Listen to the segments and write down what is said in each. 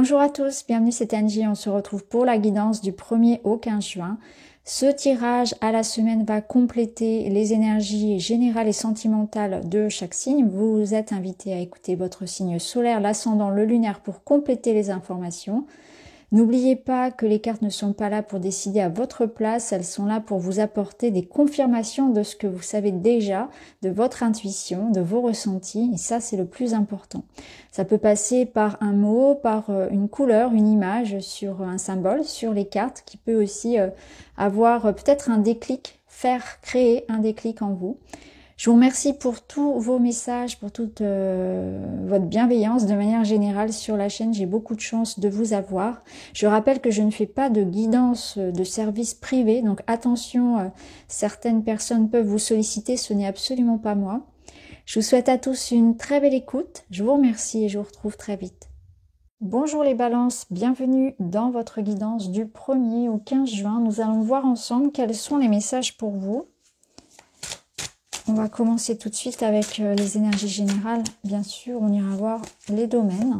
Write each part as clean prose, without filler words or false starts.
Bonjour à tous, bienvenue, c'est Angie. On se retrouve pour la guidance du 1er au 15 juin. Ce tirage à la semaine va compléter les énergies générales et sentimentales de chaque signe. Vous êtes invité à écouter votre signe solaire, l'ascendant, le lunaire pour compléter les informations. N'oubliez pas que les cartes ne sont pas là pour décider à votre place, elles sont là pour vous apporter des confirmations de ce que vous savez déjà, de votre intuition, de vos ressentis, et ça c'est le plus important. Ça peut passer par un mot, par une couleur, une image, sur un symbole, sur les cartes, qui peut aussi avoir peut-être un déclic, faire créer un déclic en vous. Je vous remercie pour tous vos messages, pour toute votre bienveillance de manière générale sur la chaîne. J'ai beaucoup de chance de vous avoir. Je rappelle que je ne fais pas de guidance de service privé, donc attention, certaines personnes peuvent vous solliciter, ce n'est absolument pas moi. Je vous souhaite à tous une très belle écoute. Je vous remercie et je vous retrouve très vite. Bonjour les balances, bienvenue dans votre guidance du 1er au 15 juin. Nous allons voir ensemble quels sont les messages pour vous. On va commencer tout de suite avec les énergies générales. Bien sûr, on ira voir les domaines.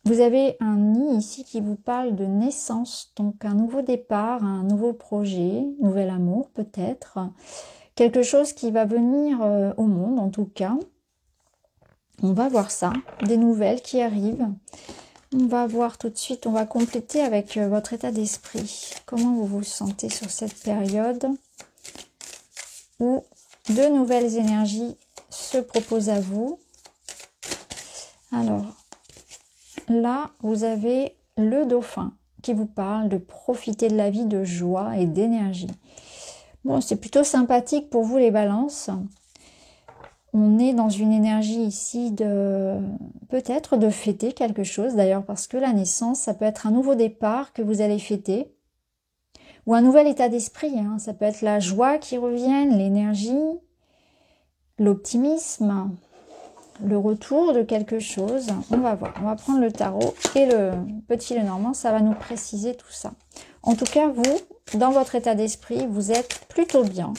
Vous avez un nid ici qui vous parle de naissance, donc un nouveau départ, un nouveau projet, nouvel amour peut-être. Quelque chose qui va venir au monde en tout cas. On va voir ça, des nouvelles qui arrivent. On va voir tout de suite, on va compléter avec votre état d'esprit. Comment vous vous sentez sur cette période où de nouvelles énergies se proposent à vous. Alors, là, vous avez le dauphin qui vous parle de profiter de la vie, de joie et d'énergie. Bon, c'est plutôt sympathique pour vous les balances. On est dans une énergie ici de peut-être de fêter quelque chose, d'ailleurs parce que la naissance, ça peut être un nouveau départ que vous allez fêter. Ou un nouvel état d'esprit, hein. Ça peut être la joie qui revient, l'énergie, l'optimisme, le retour de quelque chose. On va voir, on va prendre le tarot et le petit Lenormand, ça va nous préciser tout ça. En tout cas, vous, dans votre état d'esprit, vous êtes plutôt bien,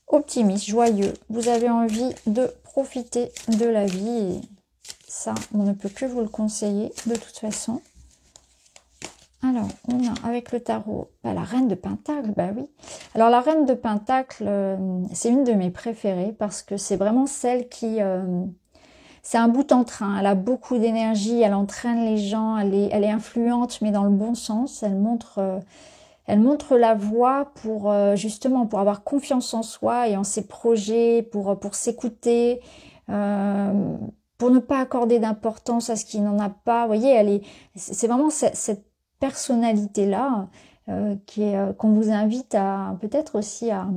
optimiste, joyeux. Vous avez envie de profiter de la vie et ça, on ne peut que vous le conseiller de toute façon. Alors, on a avec le tarot la reine de Pentacle, bah oui. Alors la reine de Pentacle, c'est une de mes préférées parce que c'est vraiment celle qui... c'est un bout en train, elle a beaucoup d'énergie, elle entraîne les gens, elle est influente mais dans le bon sens. Elle montre la voie pour justement pour avoir confiance en soi et en ses projets, pour s'écouter, pour ne pas accorder d'importance à ce qui n'en a pas. Vous voyez, c'est vraiment cette personnalité-là qu'on vous invite à peut-être aussi à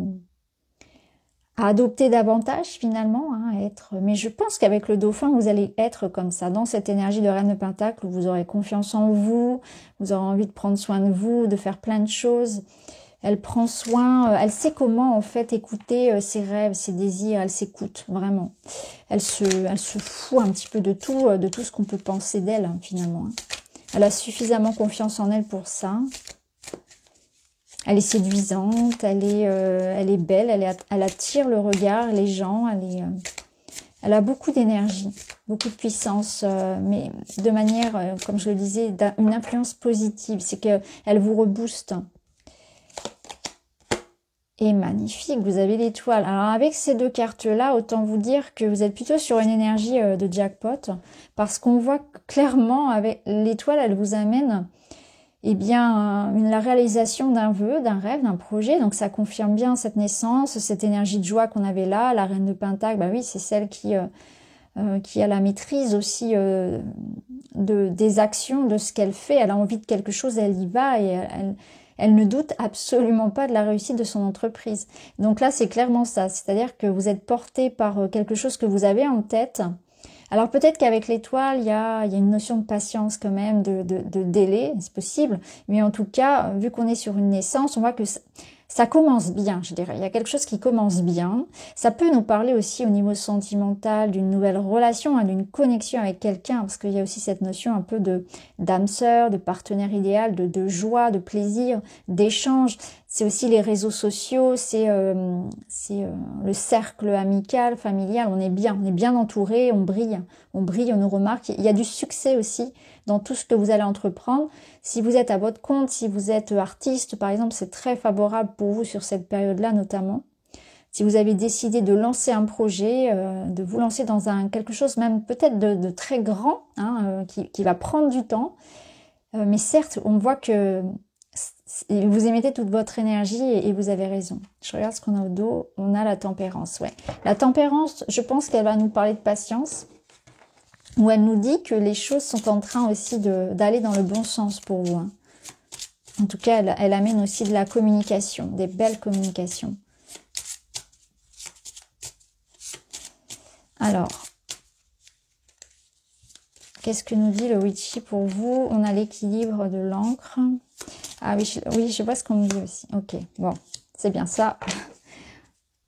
adopter davantage finalement, hein, mais je pense qu'avec le dauphin, vous allez être comme ça, dans cette énergie de reine de Pentacle où vous aurez confiance en vous, vous aurez envie de prendre soin de vous, de faire plein de choses. Elle prend soin, elle sait comment en fait écouter ses rêves, ses désirs, elle s'écoute vraiment. Elle se fout un petit peu de tout ce qu'on peut penser d'elle hein, finalement. Hein. Elle a suffisamment confiance en elle pour ça. Elle est séduisante, elle est belle, elle attire le regard, les gens, elle a beaucoup d'énergie, beaucoup de puissance, mais de manière, comme je le disais, une influence positive. C'est qu'elle vous rebooste. Et magnifique, vous avez l'étoile. Alors avec ces deux cartes-là, autant vous dire que vous êtes plutôt sur une énergie de jackpot, parce qu'on voit clairement, avec l'étoile, elle vous amène la réalisation d'un vœu, d'un rêve, d'un projet. Donc ça confirme bien cette naissance, cette énergie de joie qu'on avait là. La reine de Pentacle, bah oui, c'est celle qui a la maîtrise aussi des actions, de ce qu'elle fait. Elle a envie de quelque chose, elle y va et elle ne doute absolument pas de la réussite de son entreprise. Donc là, c'est clairement ça. C'est-à-dire que vous êtes porté par quelque chose que vous avez en tête. Alors peut-être qu'avec l'étoile, il y a une notion de patience quand même, de délai, c'est possible. Mais en tout cas, vu qu'on est sur une naissance, on voit que ça commence bien, je dirais. Il y a quelque chose qui commence bien. Ça peut nous parler aussi au niveau sentimental d'une nouvelle relation, hein, d'une connexion avec quelqu'un, parce qu'il y a aussi cette notion un peu d'âme sœur, de partenaire idéal, de joie, de plaisir, d'échange. c'est aussi les réseaux sociaux, c'est le cercle amical, familial. On est bien entouré, on brille, on nous remarque. Il y a du succès aussi dans tout ce que vous allez entreprendre. Si vous êtes à votre compte, si vous êtes artiste, par exemple, c'est très favorable pour vous sur cette période-là notamment. Si vous avez décidé de lancer un projet, de vous lancer dans quelque chose même peut-être de très grand, hein, qui va prendre du temps, mais certes, on voit que vous émettez toute votre énergie et vous avez raison. Je regarde ce qu'on a au dos, on a la tempérance, ouais. La tempérance, je pense qu'elle va nous parler de patience, où elle nous dit que les choses sont en train aussi d'aller dans le bon sens pour vous, hein. En tout cas, elle amène aussi de la communication, des belles communications. Alors, qu'est-ce que nous dit le Witchy pour vous? On a l'équilibre de l'encre. Ah oui, je vois ce qu'on me dit aussi. Ok, bon, c'est bien ça.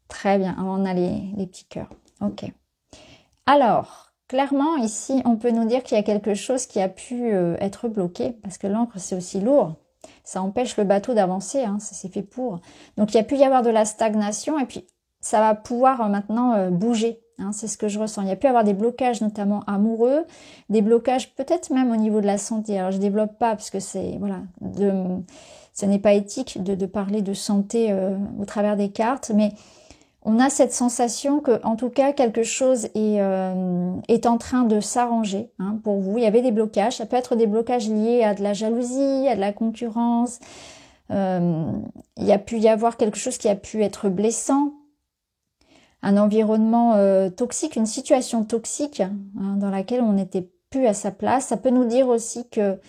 Très bien, on a les petits cœurs. Ok. Alors, clairement, ici, on peut nous dire qu'il y a quelque chose qui a pu être bloqué, parce que l'encre, c'est aussi lourd. Ça empêche le bateau d'avancer, hein, ça c'est fait pour. Donc, il y a pu y avoir de la stagnation, et puis ça va pouvoir maintenant bouger. Hein, c'est ce que je ressens. Il y a pu avoir des blocages, notamment amoureux, des blocages peut-être même au niveau de la santé. Alors, je développe pas, parce que c'est, voilà, ce n'est pas éthique de parler de santé au travers des cartes, mais on a cette sensation que, en tout cas, quelque chose est en train de s'arranger, hein, pour vous. Il y avait des blocages. Ça peut être des blocages liés à de la jalousie, à de la concurrence. Il y a pu y avoir quelque chose qui a pu être blessant. Un environnement toxique, une situation toxique, hein, dans laquelle on n'était plus à sa place. Ça peut nous dire aussi que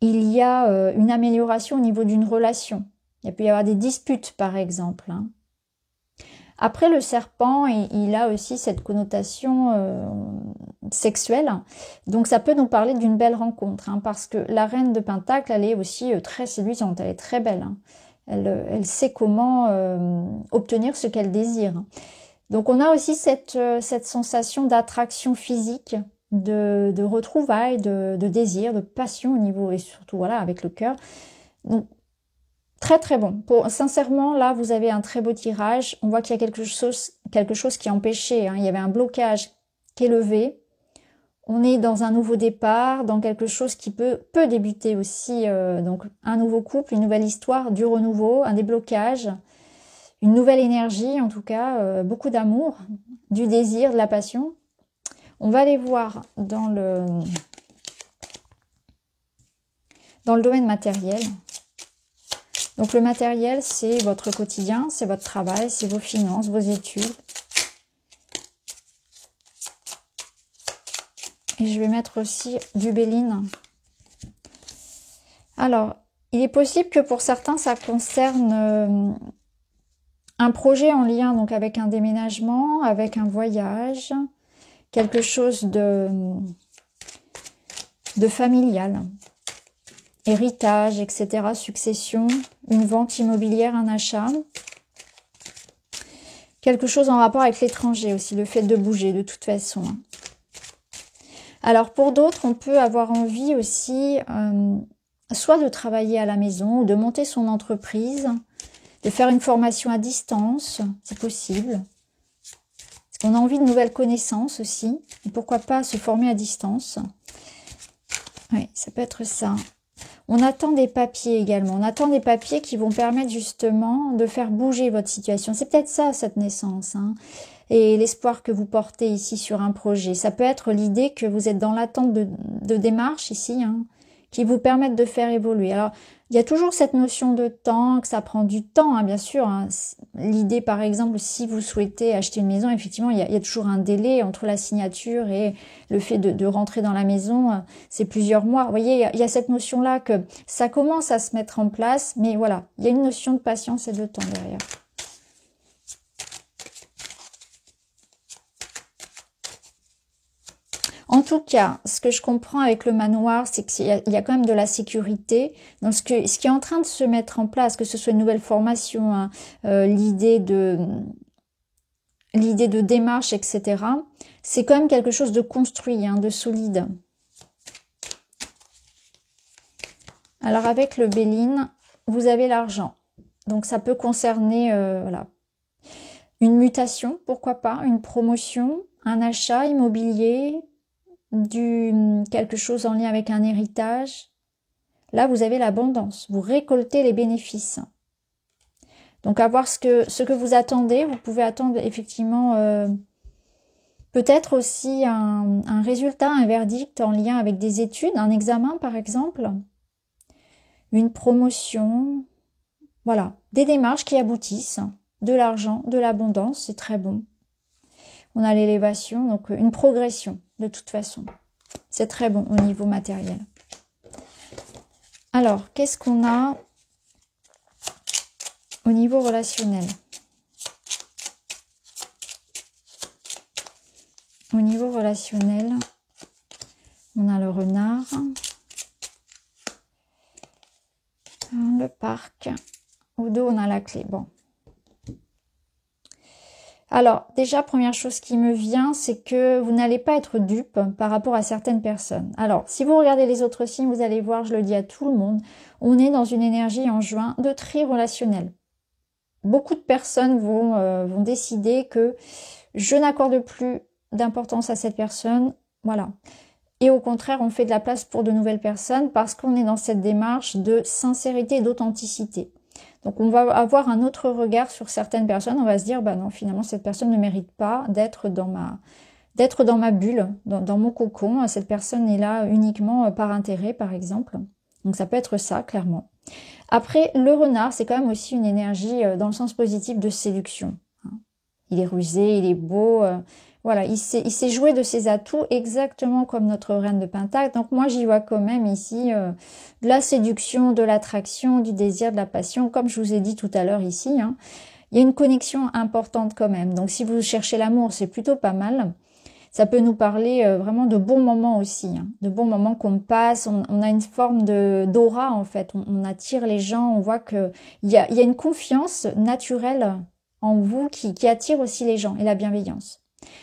il y a une amélioration au niveau d'une relation. Il peut y avoir des disputes, par exemple, hein. Après, le serpent, il a aussi cette connotation sexuelle. Donc, ça peut nous parler d'une belle rencontre, hein, parce que la reine de Pentacle, elle est aussi très séduisante, elle est très belle, hein. Elle sait comment obtenir ce qu'elle désire. Donc, on a aussi cette sensation d'attraction physique, de retrouvailles, de désir, de passion au niveau, et surtout, voilà, avec le cœur. Donc, très très bon. Sincèrement, là, vous avez un très beau tirage. On voit qu'il y a quelque chose qui est empêché, hein. Il y avait un blocage qui est levé. On est dans un nouveau départ, dans quelque chose qui peut débuter aussi. Donc, un nouveau couple, une nouvelle histoire, du renouveau, un déblocage, une nouvelle énergie, en tout cas, beaucoup d'amour, du désir, de la passion. On va aller voir dans le domaine matériel. Donc le matériel, c'est votre quotidien, c'est votre travail, c'est vos finances, vos études. Et je vais mettre aussi du Béline. Alors, il est possible que pour certains, ça concerne un projet en lien donc avec un déménagement, avec un voyage, quelque chose de familial. Héritage, etc., succession, une vente immobilière, un achat. Quelque chose en rapport avec l'étranger aussi, le fait de bouger de toute façon. Alors pour d'autres, on peut avoir envie aussi soit de travailler à la maison ou de monter son entreprise, de faire une formation à distance, c'est possible. Parce qu'on a envie de nouvelles connaissances aussi, et pourquoi pas se former à distance. Oui, ça peut être ça. On attend des papiers également. On attend des papiers qui vont permettre justement de faire bouger votre situation. C'est peut-être ça, cette naissance, hein. Et l'espoir que vous portez ici sur un projet. Ça peut être l'idée que vous êtes dans l'attente de démarches ici, hein, qui vous permettent de faire évoluer. Alors, il y a toujours cette notion de temps, que ça prend du temps, hein, bien sûr, hein. L'idée, par exemple, si vous souhaitez acheter une maison, effectivement, il y a toujours un délai entre la signature et le fait de rentrer dans la maison. C'est plusieurs mois. Vous voyez, il y a cette notion-là que ça commence à se mettre en place, mais voilà, il y a une notion de patience et de temps derrière. En tout cas, ce que je comprends avec le manoir, c'est qu'il y a quand même de la sécurité. Donc, ce qui est en train de se mettre en place, que ce soit une nouvelle formation, hein, l'idée de démarche, etc., c'est quand même quelque chose de construit, hein, de solide. Alors, avec le Béline, vous avez l'argent. Donc ça peut concerner voilà, une mutation, pourquoi pas, une promotion, un achat immobilier, quelque chose en lien avec un héritage. Là, vous avez l'abondance, vous récoltez les bénéfices. Donc à voir ce que vous attendez, vous pouvez attendre effectivement peut-être aussi un résultat, un verdict en lien avec des études, un examen par exemple, une promotion, voilà, des démarches qui aboutissent, de l'argent, de l'abondance, c'est très bon. On a l'élévation, donc une progression de toute façon. C'est très bon au niveau matériel. Alors, qu'est-ce qu'on a au niveau relationnel? Au niveau relationnel, on a le renard, le parc, au dos on a la clé. Bon. Alors, déjà, première chose qui me vient, c'est que vous n'allez pas être dupe par rapport à certaines personnes. Alors, si vous regardez les autres signes, vous allez voir, je le dis à tout le monde, on est dans une énergie en juin de tri relationnel. Beaucoup de personnes vont décider que je n'accorde plus d'importance à cette personne, voilà. Et au contraire, on fait de la place pour de nouvelles personnes parce qu'on est dans cette démarche de sincérité et d'authenticité. Donc on va avoir un autre regard sur certaines personnes, on va se dire, bah non, finalement cette personne ne mérite pas d'être dans ma bulle, dans mon cocon, cette personne est là uniquement par intérêt par exemple. Donc ça peut être ça, clairement. Après, le renard, c'est quand même aussi une énergie dans le sens positif de séduction. Il est rusé, il est beau, voilà, il s'est joué de ses atouts exactement comme notre reine de Pentacle. Donc moi, j'y vois quand même ici de la séduction, de l'attraction, du désir, de la passion, comme je vous ai dit tout à l'heure ici. Hein. Il y a une connexion importante quand même. Donc si vous cherchez l'amour, c'est plutôt pas mal. Ça peut nous parler vraiment de bons moments aussi, hein, de bons moments qu'on passe. On a une forme d'aura en fait. On attire les gens. On voit que il y a une confiance naturelle en vous qui attire aussi les gens et la bienveillance.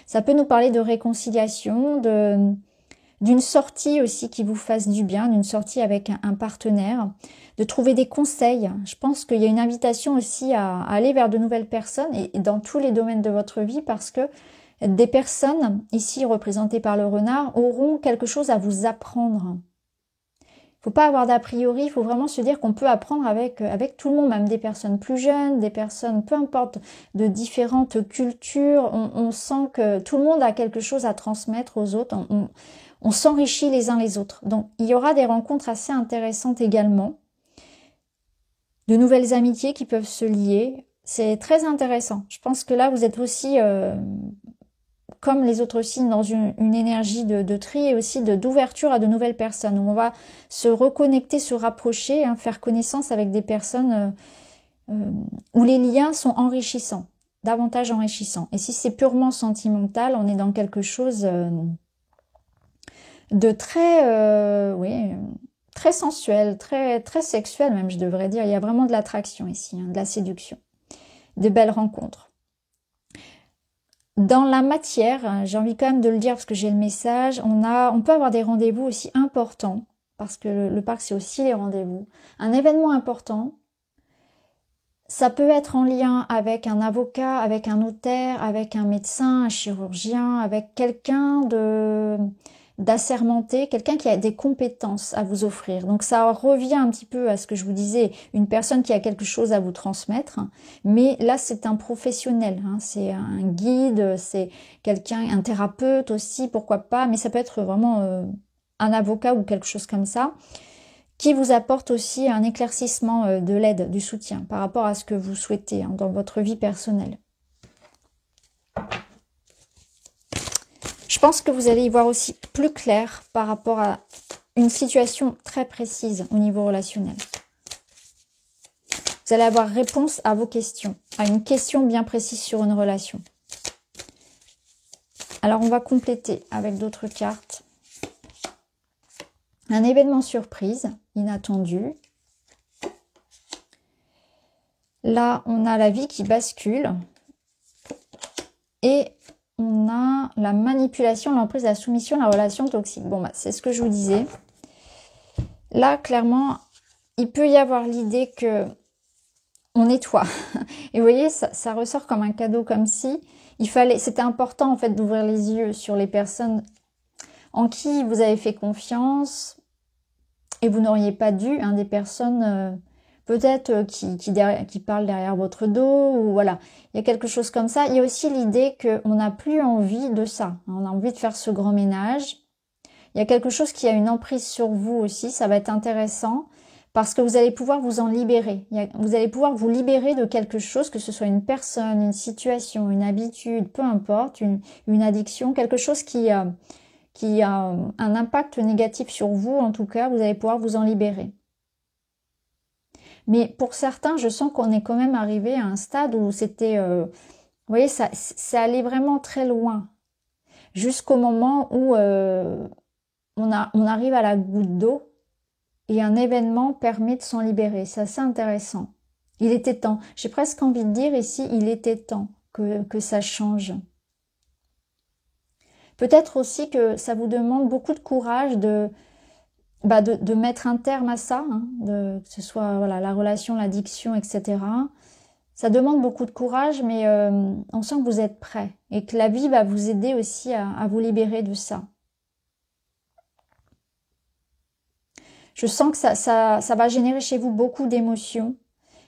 Ça peut nous parler de réconciliation, d'une sortie aussi qui vous fasse du bien, d'une sortie avec un partenaire, de trouver des conseils. Je pense qu'il y a une invitation aussi à aller vers de nouvelles personnes et dans tous les domaines de votre vie parce que des personnes, ici représentées par le renard, auront quelque chose à vous apprendre. Il ne faut pas avoir d'a priori, il faut vraiment se dire qu'on peut apprendre avec tout le monde, même des personnes plus jeunes, des personnes, peu importe, de différentes cultures. On sent que tout le monde a quelque chose à transmettre aux autres. On s'enrichit les uns les autres. Donc, il y aura des rencontres assez intéressantes également. De nouvelles amitiés qui peuvent se lier. C'est très intéressant. Je pense que là, vous êtes aussi... comme les autres signes, dans une énergie de tri et aussi d'ouverture à de nouvelles personnes. Où on va se reconnecter, se rapprocher, hein, faire connaissance avec des personnes où les liens sont enrichissants, davantage enrichissants. Et si c'est purement sentimental, on est dans quelque chose de très, oui, très sensuel, très, très sexuel même, je devrais dire. Il y a vraiment de l'attraction ici, hein, de la séduction, de belles rencontres. Dans la matière, j'ai envie quand même de le dire parce que j'ai le message, on peut avoir des rendez-vous aussi importants, parce que le parc c'est aussi les rendez-vous. Un événement important, ça peut être en lien avec un avocat, avec un notaire, avec un médecin, un chirurgien, avec quelqu'un d'assermenté, quelqu'un qui a des compétences à vous offrir. Donc ça revient un petit peu à ce que je vous disais, une personne qui a quelque chose à vous transmettre, mais là c'est un professionnel, hein, c'est un guide, c'est quelqu'un, un thérapeute aussi, pourquoi pas, mais ça peut être vraiment un avocat ou quelque chose comme ça, qui vous apporte aussi un éclaircissement de l'aide, du soutien par rapport à ce que vous souhaitez hein, dans votre vie personnelle. Je pense que vous allez y voir aussi plus clair par rapport à une situation très précise au niveau relationnel. Vous allez avoir réponse à vos questions, à une question bien précise sur une relation. Alors, on va compléter avec d'autres cartes. Un événement surprise, inattendu. Là, on a la vie qui bascule. Et on a la manipulation, l'emprise, la soumission, la relation toxique. Bon, bah, c'est ce que je vous disais. Là, clairement, il peut y avoir l'idée que on nettoie. Et vous voyez, ça ressort comme un cadeau, comme si c'était important en fait d'ouvrir les yeux sur les personnes en qui vous avez fait confiance et vous n'auriez pas dû, hein, des personnes peut-être qui parlent derrière votre dos, ou voilà, il y a quelque chose comme ça. Il y a aussi l'idée qu'on n'a plus envie de ça, on a envie de faire ce grand ménage. Il y a quelque chose qui a une emprise sur vous aussi, ça va être intéressant, parce que vous allez pouvoir vous en libérer. Vous allez pouvoir vous libérer de quelque chose, que ce soit une personne, une situation, une habitude, peu importe, une addiction, quelque chose qui a un impact négatif sur vous, en tout cas, vous allez pouvoir vous en libérer. Mais pour certains, je sens qu'on est quand même arrivé à un stade où c'était, vous voyez, ça allait vraiment très loin, jusqu'au moment où on arrive à la goutte d'eau et un événement permet de s'en libérer. C'est assez intéressant. Il était temps. J'ai presque envie de dire ici, il était temps que ça change. Peut-être aussi que ça vous demande beaucoup de courage de mettre un terme à ça, hein, que ce soit voilà, la relation, l'addiction, etc. Ça demande beaucoup de courage, mais on sent que vous êtes prêt et que la vie va vous aider aussi à vous libérer de ça. Je sens que ça va générer chez vous beaucoup d'émotions,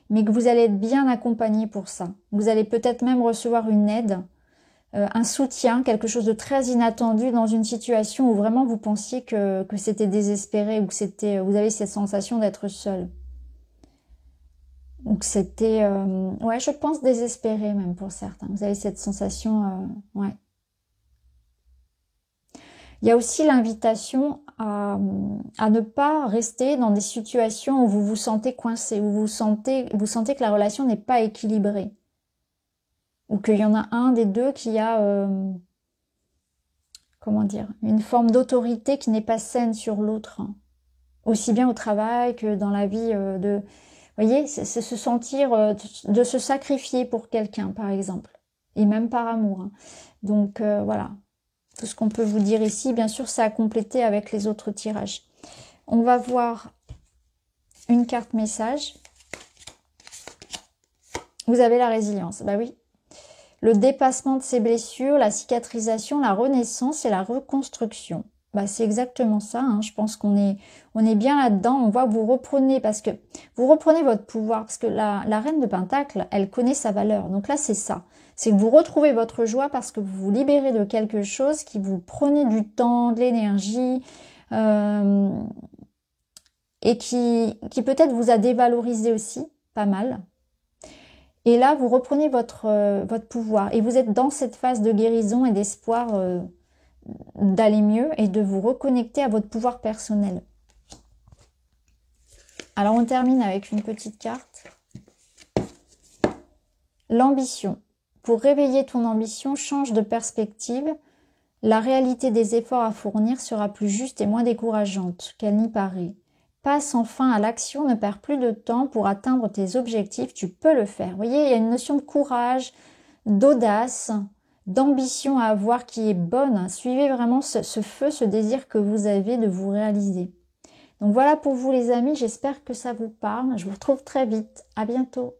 mais que vous allez être bien accompagné pour ça. Vous allez peut-être même recevoir une aide, un soutien, quelque chose de très inattendu dans une situation où vraiment vous pensiez que c'était désespéré ou que vous avez cette sensation d'être seul. Donc c'était, ouais, je pense désespéré même pour certains. Vous avez cette sensation, ouais. Il y a aussi l'invitation à ne pas rester dans des situations où vous vous sentez coincé, où vous sentez que la relation n'est pas équilibrée. Ou qu'il y en a un des deux qui a, comment dire, une forme d'autorité qui n'est pas saine sur l'autre. Aussi bien au travail que dans la vie de... Vous voyez, c'est se sentir, de se sacrifier pour quelqu'un, par exemple. Et même par amour. Hein. Donc, voilà. Tout ce qu'on peut vous dire ici, bien sûr, ça a complété avec les autres tirages. On va voir une carte message. Vous avez la résilience. Bah oui. Le dépassement de ses blessures, la cicatrisation, la renaissance et la reconstruction. Bah, c'est exactement ça. Hein. Je pense qu'on est bien là-dedans. On voit que vous reprenez, parce que vous reprenez votre pouvoir. Parce que la reine de Pentacle, elle connaît sa valeur. Donc là, c'est ça. C'est que vous retrouvez votre joie parce que vous vous libérez de quelque chose qui vous prenait du temps, de l'énergie, et qui peut-être vous a dévalorisé aussi, pas mal. Et là, vous reprenez votre pouvoir. Et vous êtes dans cette phase de guérison et d'espoir d'aller mieux et de vous reconnecter à votre pouvoir personnel. Alors, on termine avec une petite carte. L'ambition. Pour réveiller ton ambition, change de perspective. La réalité des efforts à fournir sera plus juste et moins décourageante qu'elle n'y paraît. Passe enfin à l'action, ne perds plus de temps pour atteindre tes objectifs, tu peux le faire. Vous voyez, il y a une notion de courage, d'audace, d'ambition à avoir qui est bonne. Suivez vraiment ce feu, ce désir que vous avez de vous réaliser. Donc voilà pour vous les amis, j'espère que ça vous parle. Je vous retrouve très vite. À bientôt.